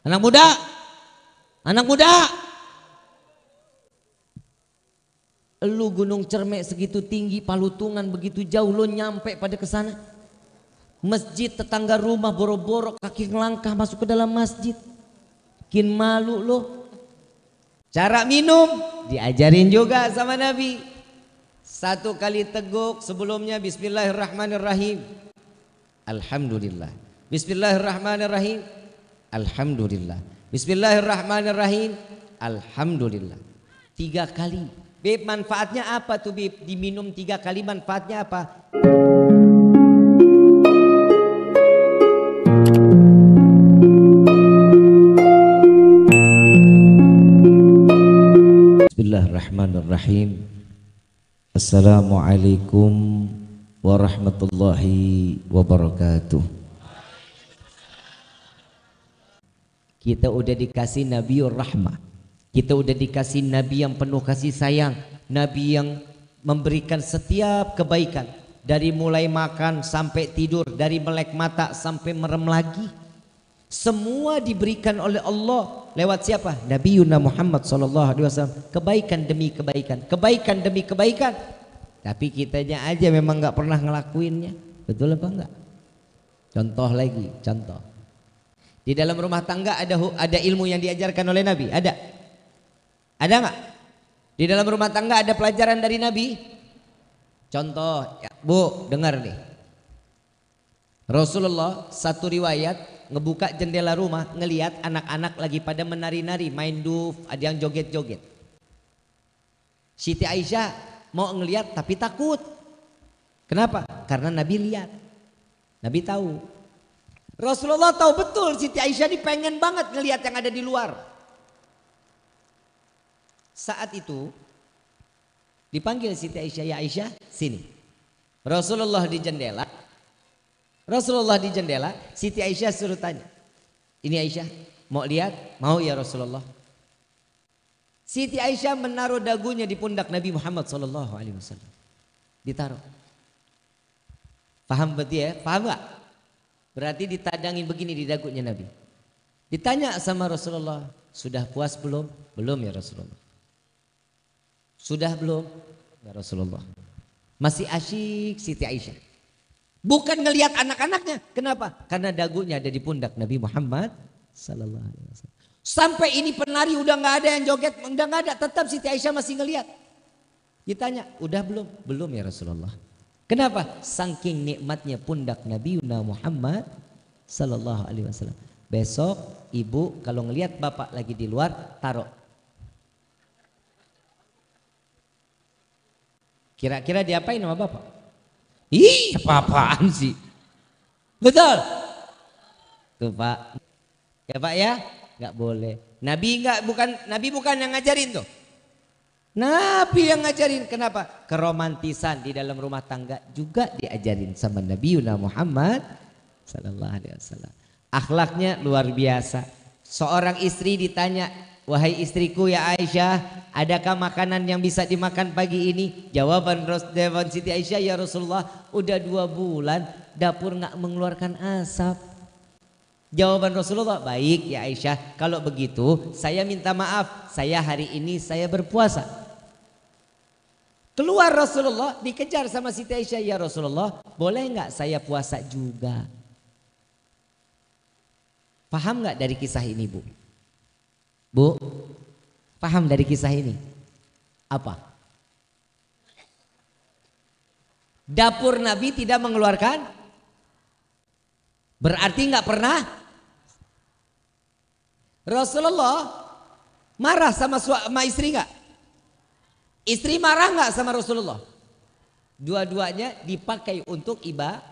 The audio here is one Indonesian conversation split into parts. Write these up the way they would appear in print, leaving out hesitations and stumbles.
Anak muda, anak muda. Lu Gunung Cermek segitu tinggi, Palutungan begitu jauh, lu nyampe pada ke sana. Masjid tetangga rumah boro-boro kaki ngelangkah masuk ke dalam masjid. Bikin malu lu. Cara minum diajarin juga sama Nabi. 1 kali teguk, sebelumnya bismillahirrahmanirrahim. Alhamdulillah. Bismillahirrahmanirrahim. Alhamdulillah. Bismillahirrahmanirrahim. Alhamdulillah. 3 kali. Bib, manfaatnya apa tuh Bib? Diminum 3 kali manfaatnya apa? Bismillahirrahmanirrahim. Assalamualaikum warahmatullahi wabarakatuh. Kita udah dikasih Nabiur Rahmah. Kita udah dikasih Nabi yang penuh kasih sayang, Nabi yang memberikan setiap kebaikan, dari mulai makan sampai tidur, dari melek mata sampai merem lagi. Semua diberikan oleh Allah lewat siapa? Nabi Yuna Muhammad SAW. Kebaikan demi kebaikan, kebaikan demi kebaikan. Tapi kitanya aja memang nggak pernah ngelakuinnya. Betul apa enggak? Contoh lagi, contoh. Di dalam rumah tangga ada ilmu yang diajarkan oleh Nabi? Ada nggak? Di dalam rumah tangga ada pelajaran dari Nabi? Contoh, ya, Bu, dengar nih. Rasulullah satu riwayat ngebuka jendela rumah, ngelihat anak-anak lagi pada menari-nari, main duf, ada yang joget-joget. Siti Aisyah mau ngelihat tapi takut. Kenapa? Karena Nabi lihat. Nabi tahu. Rasulullah tahu betul Siti Aisyah ini pengen banget ngelihat yang ada di luar. Saat itu dipanggil Siti Aisyah, ya Aisyah sini. Rasulullah di jendela. Siti Aisyah suruh tanya. Ini Aisyah mau lihat? Mau ya Rasulullah. Siti Aisyah menaruh dagunya di pundak Nabi Muhammad SAW. Ditaruh. Paham berarti ya? Paham gak? Berarti ditadangin begini di dagunya Nabi. Ditanya sama Rasulullah, sudah puas belum? Belum ya Rasulullah. Sudah belum? Ya Rasulullah. Masih asyik Siti Aisyah. Bukan ngelihat anak-anaknya. Kenapa? Karena dagunya ada di pundak Nabi Muhammad sallallahu alaihi wasallam. Sampai ini penari udah nggak ada yang joget, udah nggak ada, tetap Siti Aisyah masih ngelihat. Ditanya, udah belum? Belum ya Rasulullah. Kenapa? Saking nikmatnya pundak Nabi Muhammad sallallahu alaihi wasallam. Besok ibu kalau ngelihat bapak lagi di luar, taruh. Kira-kira diapain sama bapak? Ih, apa-apaan sih? Betul? Tuh Pak. Ya Pak ya? Nggak boleh. Nabi bukan yang ngajarin tuh. Nabi yang ngajarin. Kenapa? Keromantisan di dalam rumah tangga juga diajarin sama Nabi Muhammad sallallahu alaihi wasallam. Akhlaknya luar biasa. Seorang istri ditanya, wahai istriku ya Aisyah, adakah makanan yang bisa dimakan pagi ini? Jawaban Siti Aisyah, ya Rasulullah, udah 2 bulan dapur nggak mengeluarkan asap. Jawaban Rasulullah, baik ya Aisyah, kalau begitu saya minta maaf, saya hari ini saya berpuasa. Keluar Rasulullah, dikejar sama Siti Aisyah, ya Rasulullah, boleh nggak saya puasa juga? Paham nggak dari kisah ini Bu? Bu, paham dari kisah ini? Apa? Dapur Nabi tidak mengeluarkan? Berarti nggak pernah? Rasulullah marah sama istri nggak? Istri marah nggak sama Rasulullah? Dua-duanya dipakai untuk ibadah,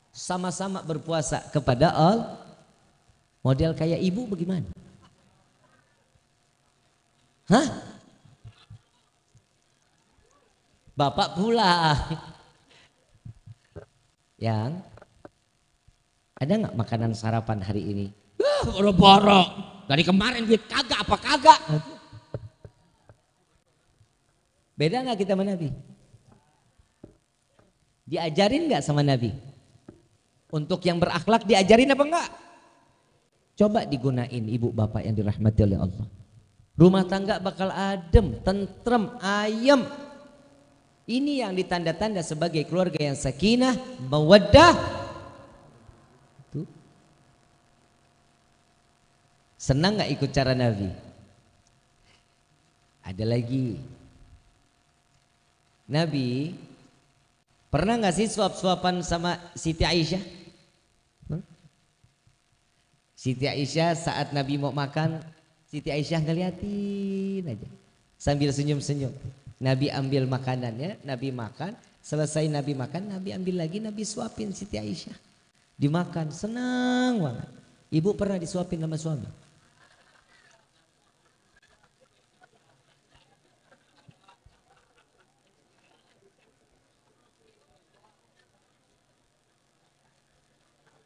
sama-sama berpuasa kepada Allah. Model kayak ibu bagaimana? Hah? Bapak pulang. Yang ada nggak makanan sarapan hari ini? Boro-boro. Dari kemarin gue kagak apa kagak. Beda nggak kita sama Nabi? Diajarin nggak sama Nabi? Untuk yang berakhlak diajarin apa enggak? Coba digunain ibu bapak yang dirahmati oleh Allah. Rumah tangga bakal adem, tentrem, ayem. Ini yang ditanda-tanda sebagai keluarga yang sakinah, mawaddah. Tuh. Senang gak ikut cara Nabi? Ada lagi. Nabi pernah gak sih suap-suapan sama Siti Aisyah? Siti Aisyah saat Nabi mau makan, Siti Aisyah ngeliatin aja sambil senyum-senyum. Nabi ambil makanannya, Nabi makan, selesai Nabi makan, Nabi ambil lagi, Nabi suapin Siti Aisyah. Dimakan, senang banget. Ibu pernah disuapin sama suami?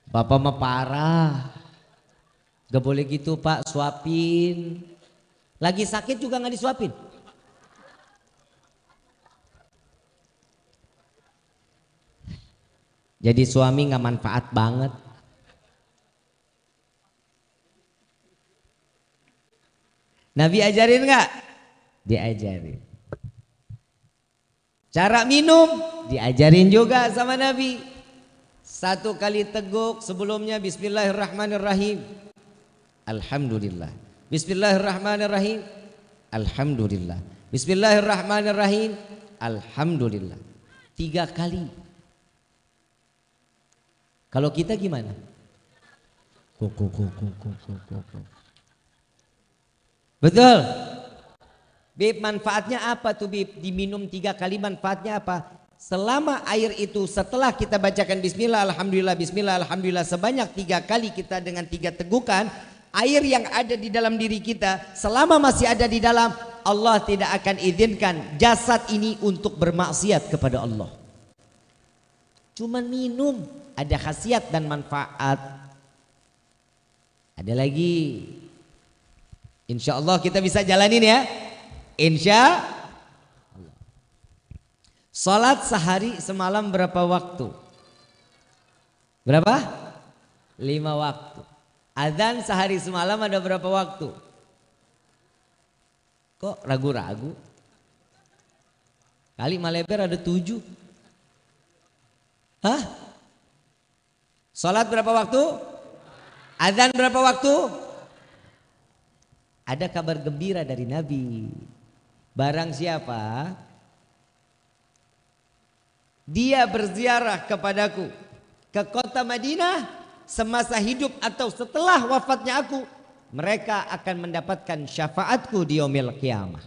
Bapak mah parah. Gak boleh gitu Pak, suapin. Lagi sakit juga gak disuapin. Jadi suami gak manfaat banget. Nabi ajarin gak? Diajarin. Cara minum diajarin juga sama Nabi. 1 kali teguk sebelumnya bismillahirrahmanirrahim. Alhamdulillah. Bismillahirrahmanirrahim. Alhamdulillah. Bismillahirrahmanirrahim. Alhamdulillah. 3 kali. Kalau kita gimana? Betul. Bib, manfaatnya apa tuh Bib? Diminum 3 kali manfaatnya apa? Selama air itu setelah kita bacakan bismillah, alhamdulillah, bismillah, alhamdulillah sebanyak 3 kali kita dengan 3 tegukan, air yang ada di dalam diri kita selama masih ada di dalam, Allah tidak akan izinkan jasad ini untuk bermaksiat kepada Allah. Cuman minum, ada khasiat dan manfaat. Ada lagi, insya Allah kita bisa jalanin ya. Insya Allah. Salat sehari semalam berapa waktu? Berapa? 5 waktu. Adzan sehari semalam ada berapa waktu? Kok ragu-ragu? Kali Maleber ada 7. Hah? Salat berapa waktu? Adzan berapa waktu? Ada kabar gembira dari Nabi. Barang siapa dia berziarah kepadaku ke kota Madinah semasa hidup atau setelah wafatnya aku, mereka akan mendapatkan syafaatku di yaumil qiyamah.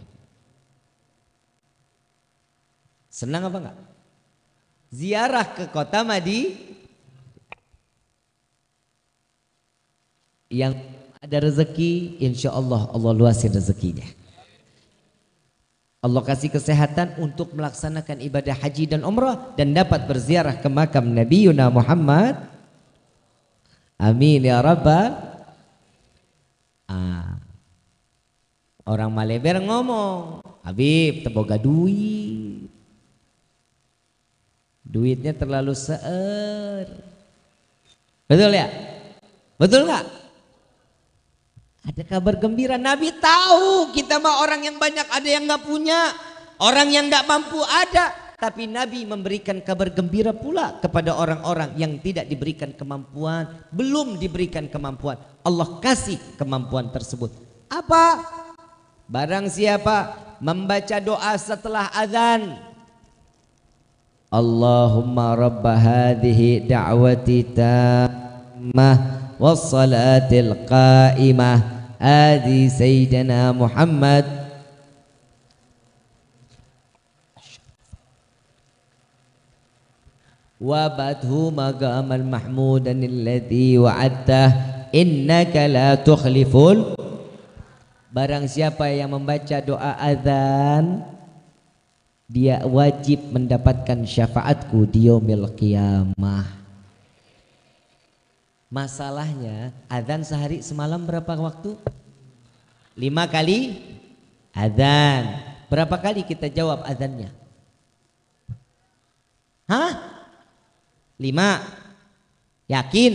Senang apa enggak? Ziarah ke kota Madinah. Yang ada rezeki, insya Allah Allah luasin rezekinya. Allah kasih kesehatan untuk melaksanakan ibadah haji dan umrah dan dapat berziarah ke makam Nabi Yuna Muhammad. Amin ya rabbal. Orang Maleber ngomong, Habib teboga duit, duitnya terlalu seer. Betul ya? Betul nggak? Ada kabar gembira, Nabi tahu kita mah orang yang banyak ada yang nggak punya, orang yang nggak mampu ada. Tapi Nabi memberikan kabar gembira pula kepada orang-orang yang tidak diberikan kemampuan, belum diberikan kemampuan. Allah kasih kemampuan tersebut. Apa? Barang siapa membaca doa setelah azan, Allahumma rabba hadhihi da'wati tammah wassalatil qa'imah adi sayyidina Muhammad wabadhu maqamal mahmudan alladhi wa'adtah innaka la tukhliful. Barang siapa yang membaca doa azan, dia wajib mendapatkan syafaatku di yaumil qiyamah. Masalahnya azan sehari semalam berapa waktu? 5 kali azan. Berapa kali kita jawab azannya? Hah? 5. Yakin?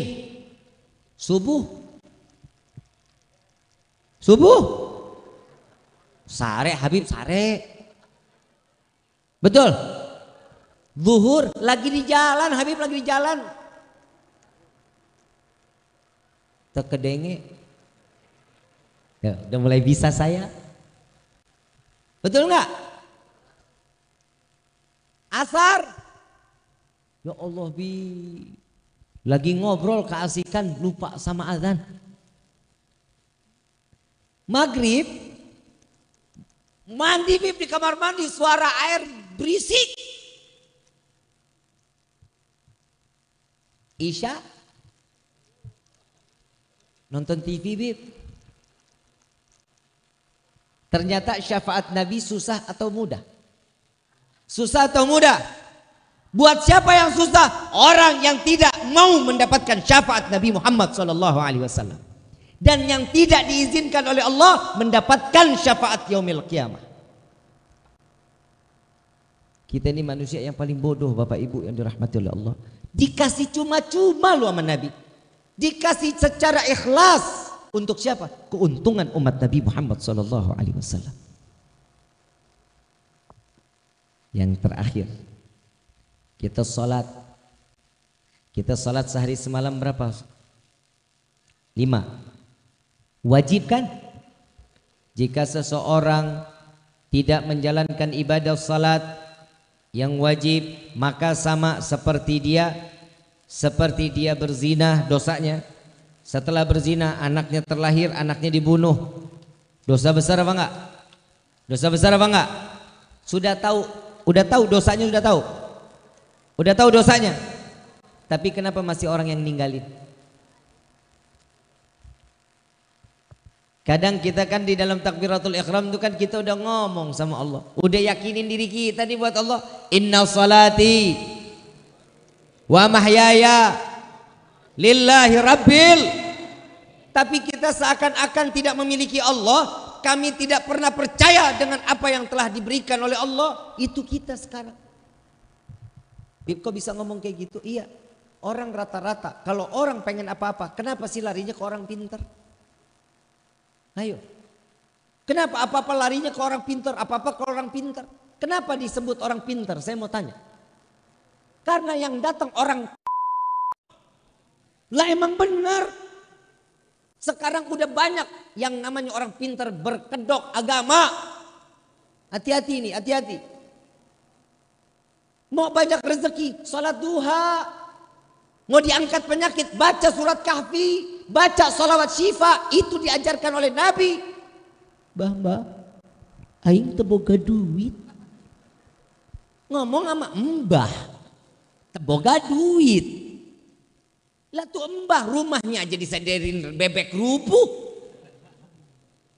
Subuh Subuh sare Habib sare. Betul. Zuhur lagi di jalan, Habib lagi di jalan. Terkedenge. Ya, udah mulai bisa saya. Betul nggak? Asar. Ya Allah bi. Lagi ngobrol keasikan lupa sama azan. Maghrib mandi Bib di kamar mandi suara air berisik. Isya nonton TV Bib. Ternyata syafaat Nabi susah atau mudah? Susah atau mudah? Buat siapa yang susah? Orang yang tidak mau mendapatkan syafaat Nabi Muhammad SAW. Dan yang tidak diizinkan oleh Allah mendapatkan syafaat yaumil qiyamah. Kita ini manusia yang paling bodoh Bapak Ibu yang dirahmati oleh Allah. Dikasih cuma-cuma lu sama Nabi. Dikasih secara ikhlas. Untuk siapa? Keuntungan umat Nabi Muhammad SAW. Yang terakhir, kita sholat. Kita sholat sehari semalam berapa? 5. Wajib kan? Jika seseorang tidak menjalankan ibadah sholat yang wajib, maka sama seperti dia berzina dosanya. Setelah berzina anaknya terlahir, anaknya dibunuh. Dosa besar apa enggak? Dosa besar apa enggak? Sudah tahu dosanya, Udah tahu dosanya. Tapi kenapa masih orang yang ninggalin? Kadang kita kan di dalam takbiratul ihram itu kan kita udah ngomong sama Allah. Udah yakinin diri kita nih buat Allah. Inna salati wa mahyaya lillahi rabbil. Tapi kita seakan-akan tidak memiliki Allah. Kami tidak pernah percaya dengan apa yang telah diberikan oleh Allah. Itu kita sekarang. Kok bisa ngomong kayak gitu? Iya. Orang rata-rata kalau orang pengen apa-apa, kenapa sih larinya ke orang pintar? Ayo. Kenapa apa-apa larinya ke orang pintar, apa-apa ke orang pintar? Kenapa disebut orang pintar? Saya mau tanya. Karena yang datang orang lah emang benar. Sekarang udah banyak yang namanya orang pintar berkedok agama. Hati-hati nih, hati-hati. Mau banyak rezeki, sholat duha. Mau diangkat penyakit, baca surat kahfi, baca sholawat syifa. Itu diajarkan oleh Nabi. Mbah, aing teboga duit. Ngomong sama mbah, teboga duit. Lah tuh mbah rumahnya aja disandarin bebek rupuh.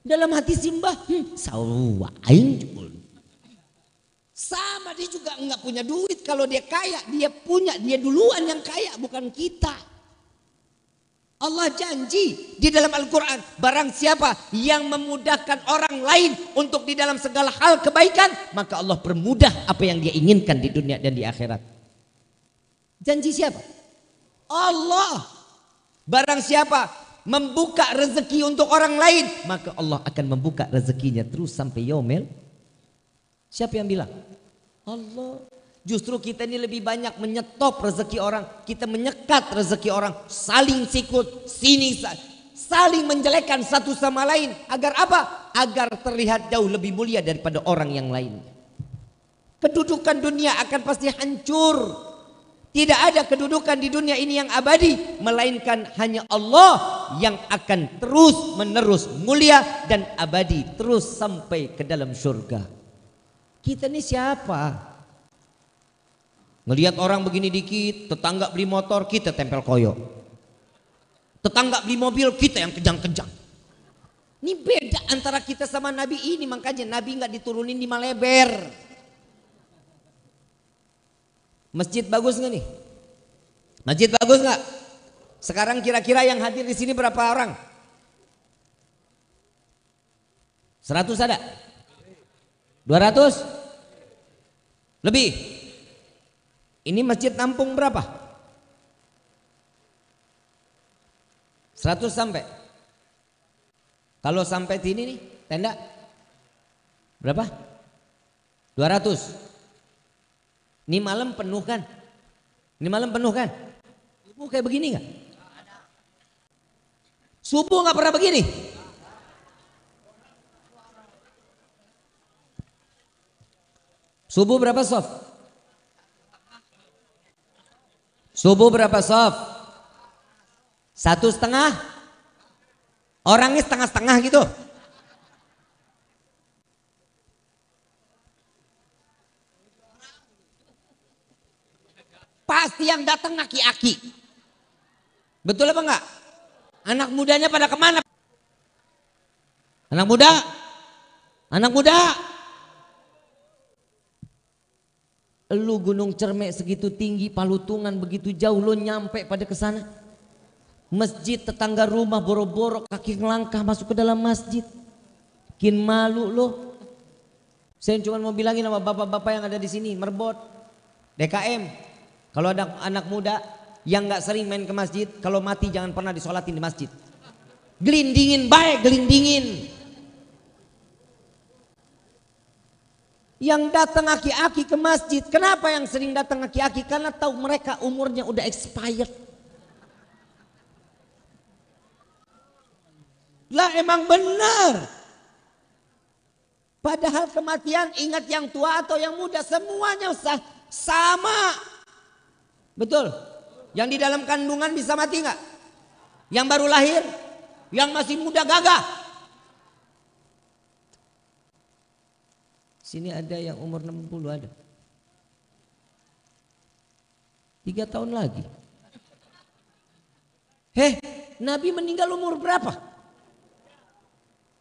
Dalam hati si mbah, sawa aing jul. Sama dia juga enggak punya duit. Kalau dia kaya, dia punya, dia duluan yang kaya, bukan kita. Allah janji di dalam Al-Quran, barang siapa yang memudahkan orang lain untuk di dalam segala hal kebaikan, maka Allah permudah apa yang dia inginkan di dunia dan di akhirat. Janji siapa? Allah. Barang siapa membuka rezeki untuk orang lain, maka Allah akan membuka rezekinya terus sampai yaumil. Siapa yang bilang? Allah. Justru kita ini lebih banyak menyetop rezeki orang, kita menyekat rezeki orang, saling sikut, saling menjelekkan satu sama lain. Agar apa? Agar terlihat jauh lebih mulia daripada orang yang lain. Kedudukan dunia akan pasti hancur. Tidak ada kedudukan di dunia ini yang abadi, melainkan hanya Allah yang akan terus menerus mulia dan abadi terus sampai ke dalam surga. Kita ini siapa? Ngelihat orang begini dikit, tetangga beli motor, kita tempel koyo. Tetangga beli mobil, kita yang kejang-kejang. Ini beda antara kita sama Nabi ini, makanya Nabi nggak diturunin di Maleber. Masjid bagus nggak nih? Masjid bagus nggak? Sekarang kira-kira yang hadir di sini berapa orang? 100 ada? 200? Lebih? Ini masjid nampung berapa? 100 sampai? Kalau sampai sini nih tenda berapa? 200. Ini malam penuh kan? Ini malam penuh kan? Subuh kayak begini nggak? Subuh nggak pernah begini. Subuh berapa sof? Subuh berapa sof? 1,5? Orangnya setengah-setengah gitu. Pasti yang datang aki-aki. Betul apa enggak? Anak mudanya pada kemana? Anak muda? Anak muda? Lu Gunung Cermek segitu tinggi, Palutungan begitu jauh, lu nyampe pada ke sana. Masjid tetangga rumah boro-boro kaki ngelangkah masuk ke dalam masjid. Bikin malu lo. Saya cuma mau bilangin sama bapak-bapak yang ada di sini, Merbot, DKM. Kalau ada anak muda yang nggak sering main ke masjid, kalau mati jangan pernah disolatin di masjid. Gelindingin baik, gelindingin. Yang datang aki-aki ke masjid, kenapa yang sering datang aki-aki? Karena tahu mereka umurnya udah expired. Lah emang benar. Padahal kematian, ingat yang tua atau yang muda, semuanya sama. Betul. Yang di dalam kandungan bisa mati nggak? Yang baru lahir, yang masih muda gagah. Sini ada yang umur 60 ada. 3 tahun lagi. Nabi meninggal umur berapa?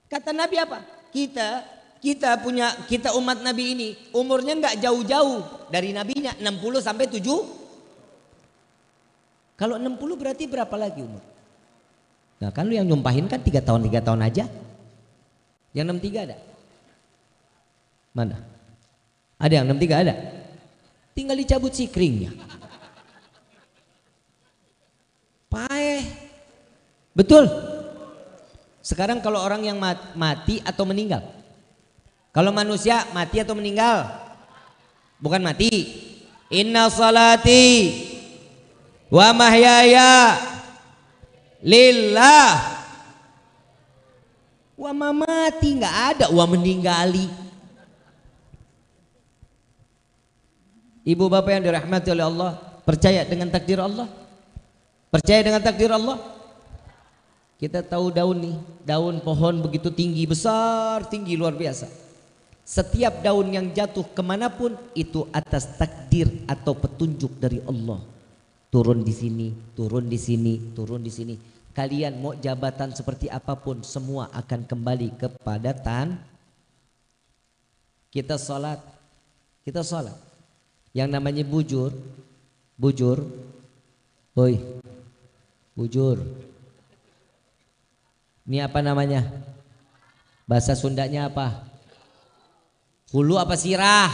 Kata Nabi apa? Kita umat Nabi ini umurnya nggak jauh-jauh dari nabinya, 60 sampai 7. Kalau 60 berarti berapa lagi umur? Nah kan lu yang nyumpahin kan 3 tahun aja. Yang 63 ada? Mana? Ada yang 63 ada? Tinggal dicabut sikringnya. Paeh. Betul. Sekarang kalau orang yang mati atau meninggal? Kalau manusia mati atau meninggal? Bukan mati. Inna salati wa mahyaya lillah wa mamati, nggak ada wa meninggali. Ibu bapak yang dirahmati oleh Allah, percaya dengan takdir Allah? Percaya dengan takdir Allah? Kita tahu daun nih, daun pohon begitu tinggi, besar, tinggi luar biasa. Setiap daun yang jatuh kemanapun itu atas takdir atau petunjuk dari Allah. Turun di sini, turun di sini, turun di sini. Kalian mau jabatan seperti apapun, semua akan kembali kepada kita sholat. Kita sholat. Yang namanya bujur, hoi, bujur. Ini apa namanya? Bahasa Sundanya apa? Hulu apa sirah?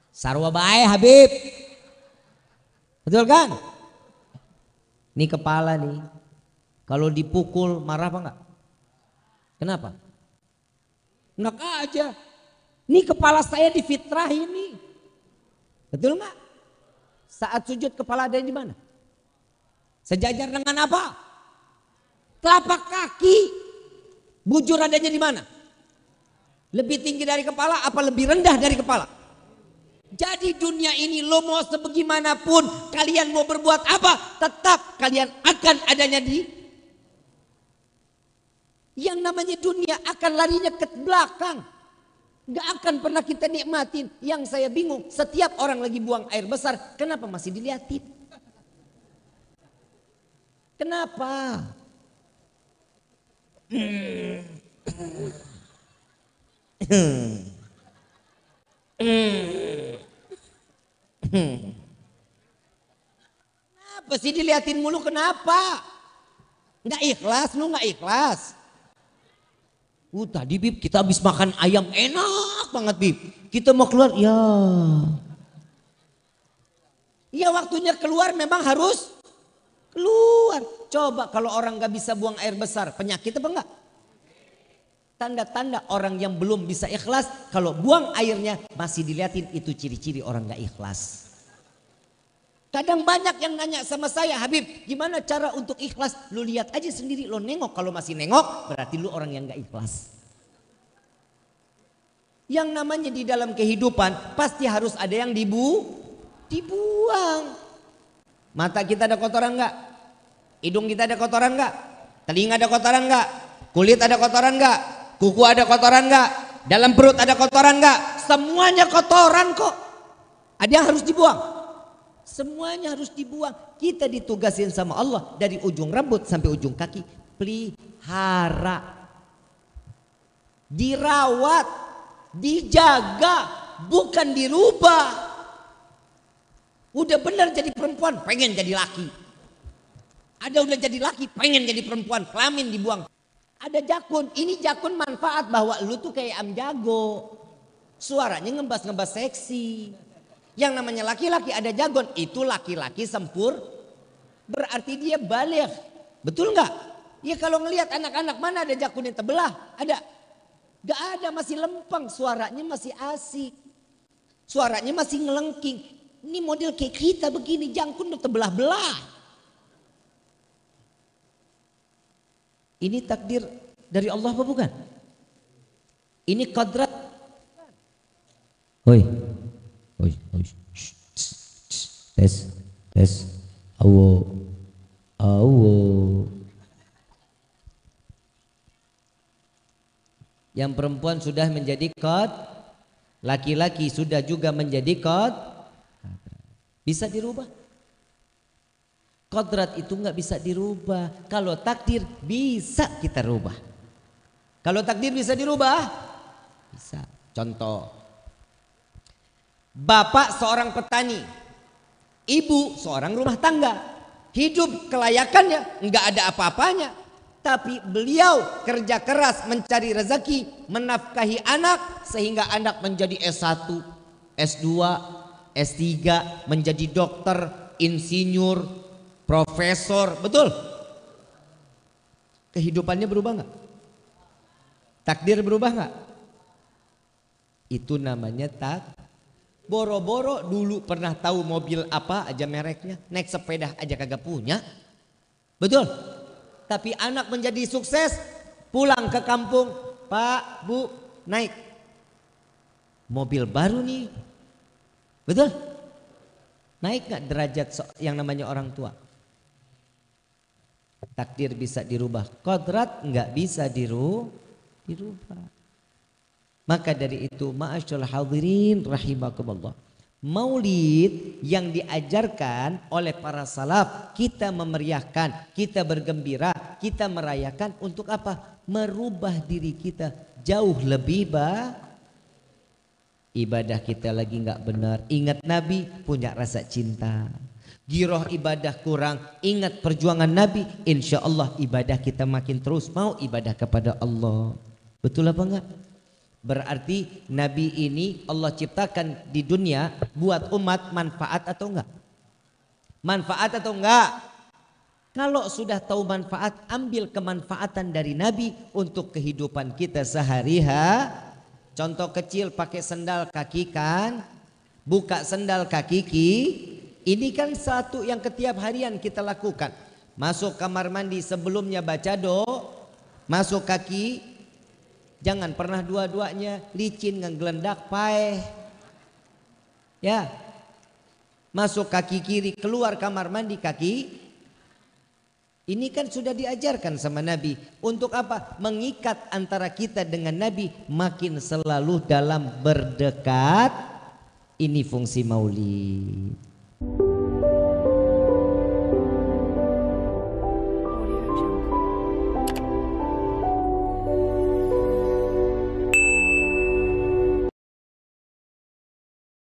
Sarwa bae Habib. Betul kan? Ini kepala nih. Kalau dipukul marah apa enggak? Kenapa? Enak aja. Ini kepala saya difitrah ini. Betul enggak? Saat sujud kepala ada di mana? Sejajar dengan apa? Telapak kaki. Bujur adanya di mana? Lebih tinggi dari kepala apa lebih rendah dari kepala? Jadi dunia ini lo mau sebagaimanapun, kalian mau berbuat apa, tetap kalian akan adanya di yang namanya dunia, akan larinya ke belakang. Gak akan pernah kita nikmatin. Yang saya bingung, setiap orang lagi buang air besar, kenapa masih diliatin? Kenapa? Kenapa sih diliatin mulu, kenapa? Nggak ikhlas, lu nggak ikhlas. Tadi Bib kita habis makan ayam enak banget Bib. Kita mau keluar, ya. Ya waktunya keluar memang harus keluar. Coba kalau orang nggak bisa buang air besar, penyakit apa enggak? Tanda-tanda orang yang belum bisa ikhlas, kalau buang airnya masih dilihatin, itu ciri-ciri orang gak ikhlas. Kadang banyak yang nanya sama saya, Habib gimana cara untuk ikhlas? Lu lihat aja sendiri, lo nengok. Kalau masih nengok berarti lu orang yang gak ikhlas. Yang namanya di dalam kehidupan pasti harus ada yang dibuang. Mata kita ada kotoran gak? Hidung kita ada kotoran gak? Telinga ada kotoran gak? Kulit ada kotoran gak? Kuku ada kotoran gak? Dalam perut ada kotoran gak? Semuanya kotoran kok. Ada yang harus dibuang. Semuanya harus dibuang. Kita ditugasin sama Allah dari ujung rambut sampai ujung kaki. Pelihara. Dirawat. Dijaga. Bukan dirubah. Udah benar jadi perempuan, pengen jadi laki. Ada udah jadi laki, pengen jadi perempuan, kelamin dibuang. Ada jakun, ini jakun manfaat bahwa lu tuh kayak am jago. Suaranya ngebas-ngebas seksi. Yang namanya laki-laki ada jagon, itu laki-laki sempur. Berarti dia balik. Betul nggak? Ya kalau ngelihat anak-anak mana ada jakun yang terbelah? Ada? Gak ada, masih lempeng, suaranya masih asik. Suaranya masih ngelengking. Ini model kayak kita begini, jangkun udah terbelah-belah. Ini takdir dari Allah apa bukan? Ini kodrat. Hoi. Tes. Awo. Yang perempuan sudah menjadi kod, laki-laki sudah juga menjadi kod. Bisa dirubah. Kodrat itu nggak bisa dirubah. Kalau takdir bisa kita rubah. Kalau takdir bisa dirubah, bisa. Contoh, bapak seorang petani, ibu seorang rumah tangga, hidup kelayakannya nggak ada apa-apanya, tapi beliau kerja keras mencari rezeki, menafkahi anak sehingga anak menjadi S1, S2, S3, menjadi dokter, insinyur, profesor, betul? Kehidupannya berubah nggak? Takdir berubah nggak? Itu namanya boro-boro dulu pernah tahu mobil apa aja mereknya, naik sepeda aja kagak punya, betul? Tapi anak menjadi sukses, pulang ke kampung, Pak, Bu, naik mobil baru nih. Betul? Naik gak derajat yang namanya orang tua? Takdir bisa dirubah, kodrat gak bisa dirubah. Maka dari itu, ma'asyarul hadirin rahimakumullah, maulid yang diajarkan oleh para salaf, kita memeriahkan, kita bergembira, kita merayakan untuk apa? Merubah diri kita jauh lebih baik. Ibadah kita lagi nggak benar, ingat Nabi, punya rasa cinta. Giroh ibadah kurang, ingat perjuangan Nabi, insya Allah ibadah kita makin terus mau ibadah kepada Allah. Betul apa enggak? Berarti Nabi ini Allah ciptakan di dunia buat umat manfaat atau enggak? Manfaat atau enggak? Kalau sudah tahu manfaat, ambil kemanfaatan dari Nabi untuk kehidupan kita sehari-hari. Contoh kecil, pakai sendal kaki kan, buka sendal kaki ini kan satu yang ketiap harian kita lakukan. Masuk kamar mandi sebelumnya baca doa, masuk kaki, jangan pernah dua-duanya licin ngeglendak paeh. Ya, masuk kaki kiri, keluar kamar mandi kaki. Ini kan sudah diajarkan sama Nabi. Untuk apa? Mengikat antara kita dengan Nabi makin selalu dalam berdekat. Ini fungsi maulid.